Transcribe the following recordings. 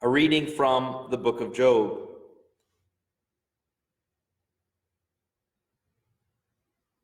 A reading from the book of Job.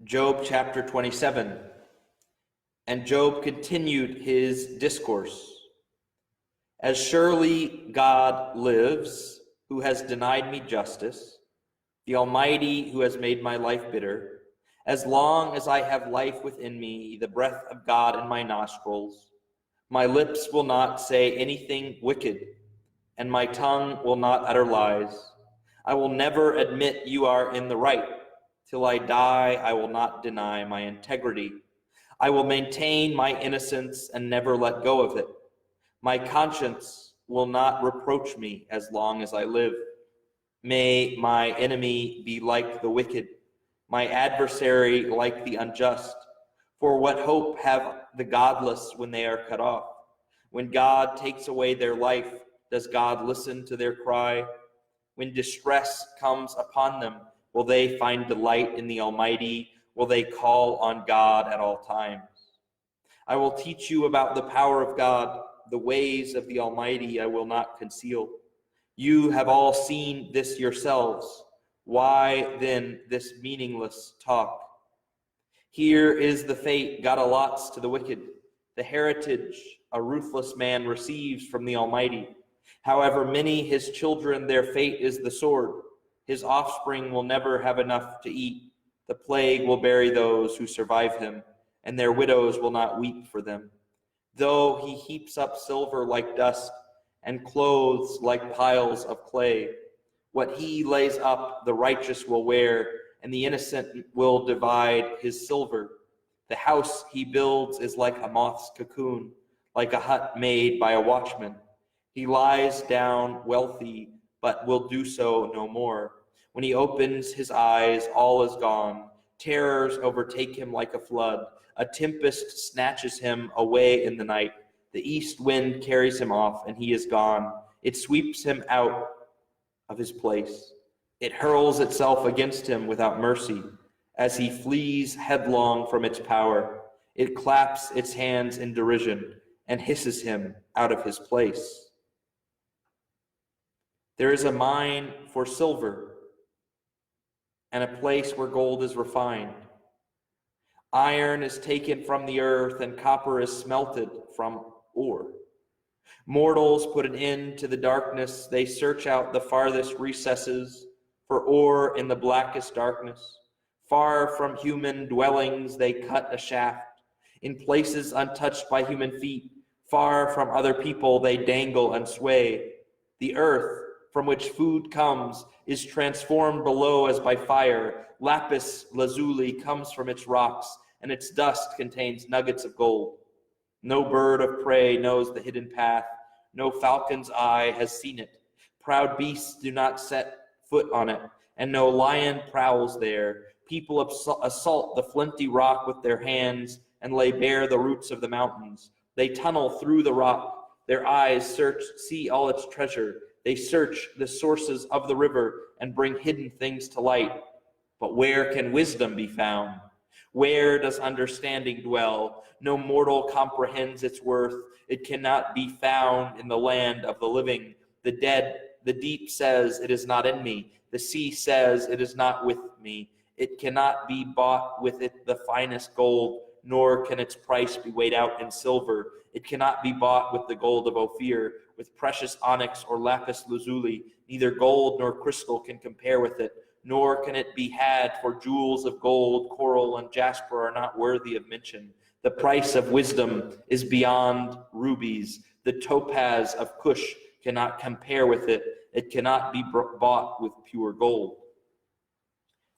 Job chapter 27. And Job continued his discourse. As surely God lives, who has denied me justice, the Almighty who has made my life bitter, as long as I have life within me, the breath of God in my nostrils, my lips will not say anything wicked, and my tongue will not utter lies. I will never admit you are in the right. Till I die, I will not deny my integrity. I will maintain my innocence and never let go of it. My conscience will not reproach me as long as I live. May my enemy be like the wicked, my adversary like the unjust. For what hope have the godless when they are cut off? When God takes away their life, does God listen to their cry? When distress comes upon them, will they find delight in the Almighty? Will they call on God at all times? I will teach you about the power of God. The ways of the Almighty I will not conceal. You have all seen this yourselves. Why then this meaningless talk? Here is the fate God allots to the wicked, the heritage a ruthless man receives from the Almighty. However many his children, their fate is the sword. His offspring will never have enough to eat. The plague will bury those who survive him, and their widows will not weep for them. Though he heaps up silver like dust and clothes like piles of clay, what he lays up the righteous will wear, and the innocent will divide his silver. The house he builds is like a moth's cocoon, like a hut made by a watchman. He lies down wealthy, but will do so no more. When he opens his eyes, all is gone. Terrors overtake him like a flood. A tempest snatches him away in the night. The east wind carries him off, and he is gone. It sweeps him out of his place. It hurls itself against him without mercy. As he flees headlong from its power, it claps its hands in derision and hisses him out of his place. There is a mine for silver and a place where gold is refined. Iron is taken from the earth and copper is smelted from ore. Mortals put an end to the darkness. They search out the farthest recesses for ore in the blackest darkness. Far from human dwellings, they cut a shaft. In places untouched by human feet, far from other people, they dangle and sway. The earth from which food comes is transformed below as by fire. Lapis lazuli comes from its rocks, and its dust contains nuggets of gold. No bird of prey knows the hidden path. No falcon's eye has seen it. Proud beasts do not set foot on it, and no lion prowls there. People assault the flinty rock with their hands and lay bare the roots of the mountains. They tunnel through the rock. Their eyes see all its treasure. They search the sources of the river and bring hidden things to light. But where can wisdom be found? Where does understanding dwell? No mortal comprehends its worth. It cannot be found in the land of the living. The deep says, it is not in me. The sea says, it is not with me. It cannot be bought with it the finest gold, nor can its price be weighed out in silver. It cannot be bought with the gold of Ophir, with precious onyx or lapis lazuli. Neither gold nor crystal can compare with it, nor can it be had, for jewels of gold, coral, and jasper are not worthy of mention. The price of wisdom is beyond rubies. The topaz of Cush cannot compare with it. It cannot be bought with pure gold.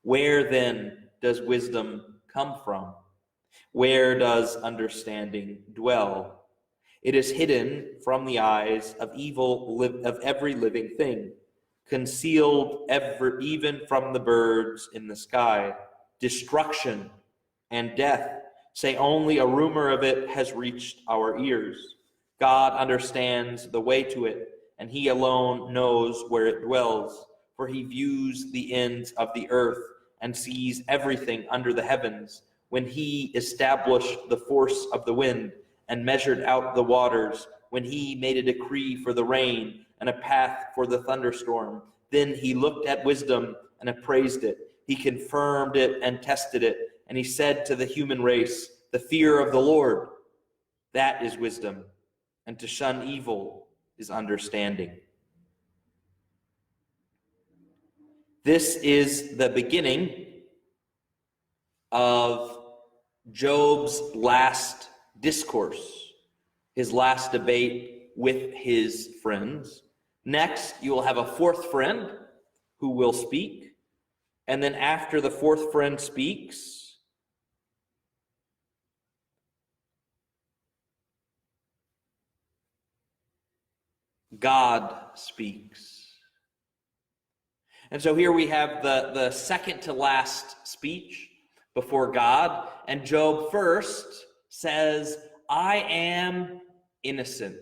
Where then does wisdom come from? Where does understanding dwell? It is hidden from the eyes of every living thing, concealed even from the birds in the sky. Destruction and death, say only a rumor of it has reached our ears. God understands the way to it, and he alone knows where it dwells, for he views the ends of the earth and sees everything under the heavens. When he established the force of the wind and measured out the waters, when he made a decree for the rain and a path for the thunderstorm. Then he looked at wisdom and appraised it. He confirmed it and tested it. And he said to the human race, the fear of the Lord, that is wisdom, and to shun evil is understanding. This is the beginning of Job's last discourse, his last debate with his friends. Next, you will have a fourth friend who will speak. And then after the fourth friend speaks, God speaks. And so here we have the second to last speech before God. And Job first says, I am innocent.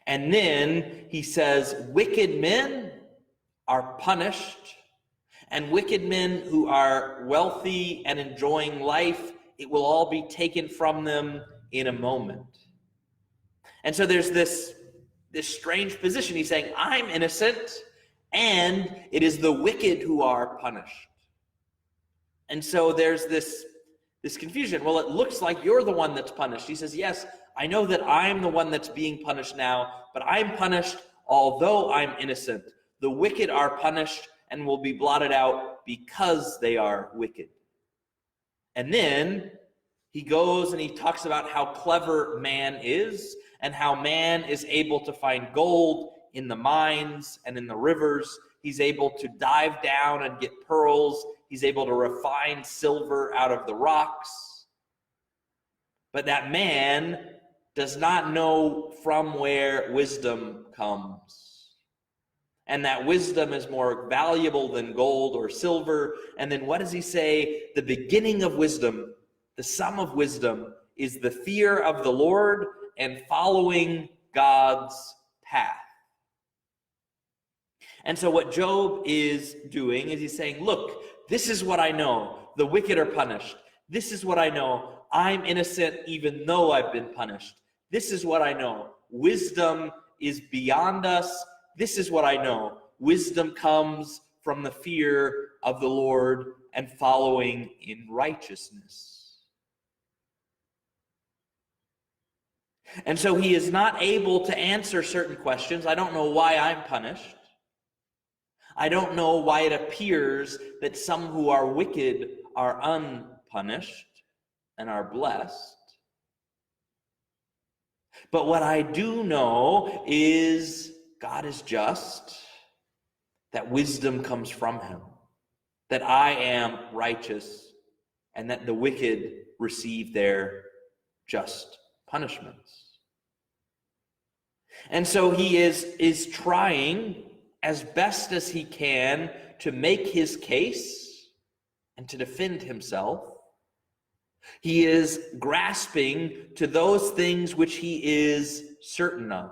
And then he says, wicked men are punished, and wicked men who are wealthy and enjoying life, it will all be taken from them in a moment. And so there's this strange position. He's saying, I'm innocent, and it is the wicked who are punished. And so there's this confusion. Well, it looks like you're the one that's punished. He says, yes, I know that I'm the one that's being punished now, but I'm punished although I'm innocent. The wicked are punished and will be blotted out because they are wicked. And then he goes and he talks about how clever man is and how man is able to find gold in the mines and in the rivers. He's able to dive down and get pearls. He's able to refine silver out of the rocks. But that man does not know from where wisdom comes. And that wisdom is more valuable than gold or silver. And then what does he say? The beginning of wisdom, the sum of wisdom, is the fear of the Lord and following God's path. And so what Job is doing is he's saying, look, this is what I know. The wicked are punished. This is what I know. I'm innocent even though I've been punished. This is what I know. Wisdom is beyond us. This is what I know. Wisdom comes from the fear of the Lord and following in righteousness. And so he is not able to answer certain questions. I don't know why I'm punished. I don't know why it appears that some who are wicked are unpunished and are blessed. But what I do know is God is just, that wisdom comes from him, that I am righteous, and that the wicked receive their just punishments. And so he is trying as best as he can to make his case and to defend himself. He is grasping to those things which he is certain of.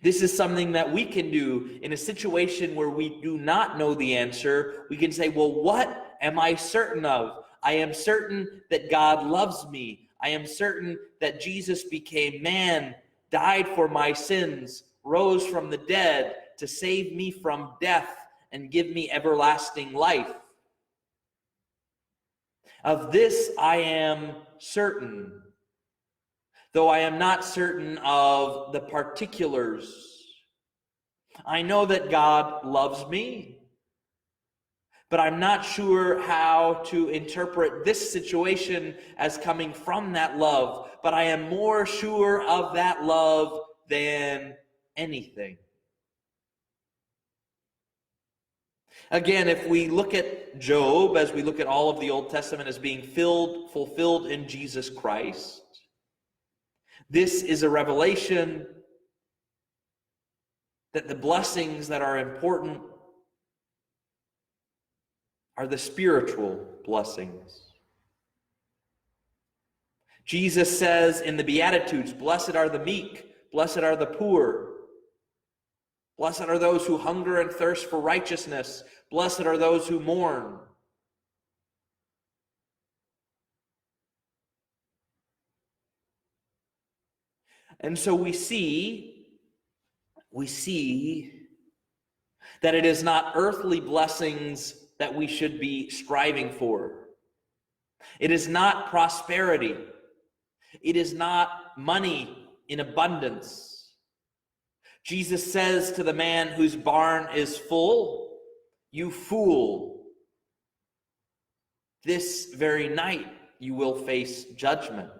This is something that we can do in a situation where we do not know the answer. We can say, well, what am I certain of? I am certain that God loves me. I am certain that Jesus became man, died for my sins, rose from the dead to save me from death and give me everlasting life. Of this I am certain, though I am not certain of the particulars. I know that God loves me, but I'm not sure how to interpret this situation as coming from that love. But I am more sure of that love than anything. Again, if we look at Job, as we look at all of the Old Testament as being fulfilled in Jesus Christ, this is a revelation that the blessings that are important are the spiritual blessings. Jesus says in the Beatitudes, blessed are the meek, blessed are the poor, blessed are those who hunger and thirst for righteousness, blessed are those who mourn. And so we see that it is not earthly blessings that we should be striving for. It is not prosperity. It is not money in abundance. Jesus says to the man whose barn is full, "You fool, this very night you will face judgment."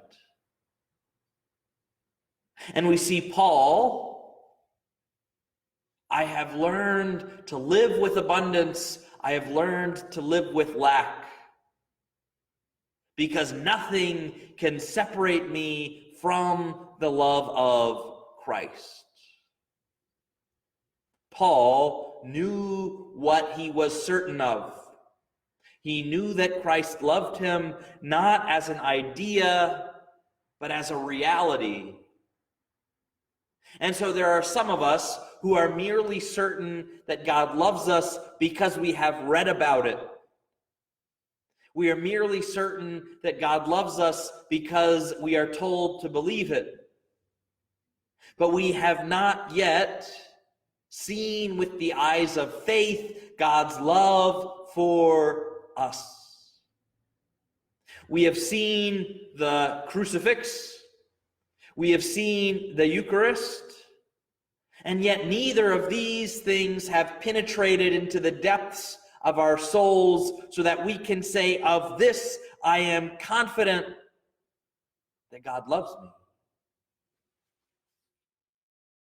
And we see Paul, "I have learned to live with abundance. I have learned to live with lack, because nothing can separate me from the love of Christ." Paul knew what he was certain of. He knew that Christ loved him not as an idea, but as a reality. And so there are some of us who are merely certain that God loves us because we have read about it. We are merely certain that God loves us because we are told to believe it. But we have not yet seen with the eyes of faith God's love for us. We have seen the crucifix. We have seen the Eucharist. And yet neither of these things have penetrated into the depths of our souls so that we can say, "Of this I am confident that God loves me."